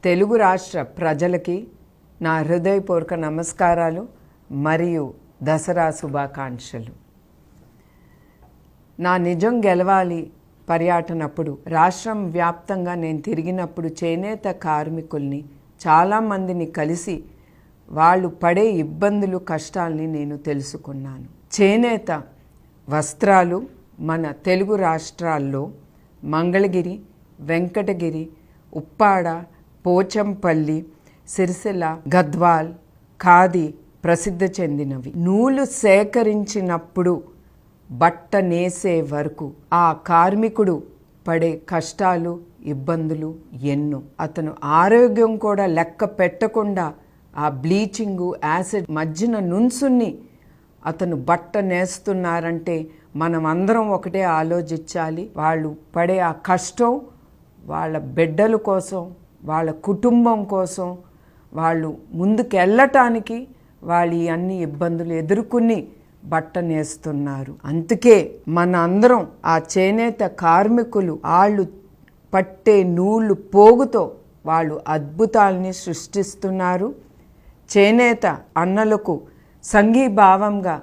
తెలుగు రాష్ట్ర ప్రజలకి నా హృదయపూర్వక నమస్కారాలు మరియు దసరా శుభాకాంక్షలు. నా నిజం గెలవాలి పర్యటనప్పుడు రాష్ట్రం వ్యాప్తంగా నేను తిరిగినప్పుడు చేనేత కార్మికుల్ని చాలామందిని కలిసి వాళ్ళు పడే ఇబ్బందులు కష్టాల్ని నేను తెలుసుకున్నాను. చేనేత వస్త్రాలు మన తెలుగు రాష్ట్రాల్లో మంగళగిరి, వెంకటగిరి, ఉప్పాడ, పోచంపల్లి, సిరిసిల్ల, గద్వాల్, ఖాదీ ప్రసిద్ధి చెందినవి. నూలు సేకరించినప్పుడు బట్ట నేసే వరకు ఆ కార్మికుడు పడే కష్టాలు, ఇబ్బందులు ఎన్నో. అతను ఆరోగ్యం కూడా లెక్క పెట్టకుండా ఆ బ్లీచింగు, యాసిడ్ మధ్యన నుంచుని అతను బట్ట నేస్తున్నారంటే మనం అందరం ఒకటే ఆలోచించాలి. వాళ్ళు పడే ఆ కష్టం వాళ్ళ బిడ్డల కోసం, వాళ్ళ కుటుంబం కోసం, వాళ్ళు ముందుకు వెళ్ళటానికి వాళ్ళు అన్ని ఇబ్బందులు ఎదుర్కొని బట్ట నేస్తున్నారు. అందుకే మన అందరం ఆ చేనేత కార్మికులు వాళ్ళు పట్టే నూలు పోగుతో వాళ్ళు అద్భుతాలని సృష్టిస్తున్నారు. చేనేత అన్నలకు సంఘీభావంగా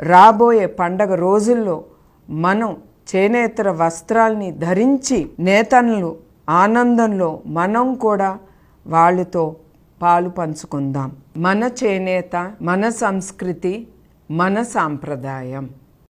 రాబోయే పండగ రోజుల్లో మనం చేనేతర వస్త్రాల్ని ధరించి నేతన్నలు ఆనందంలో మనం కూడా వాళ్ళతో పాలు పంచుకుందాం. మన చేనేత, మన సంస్కృతి, మన సాంప్రదాయం.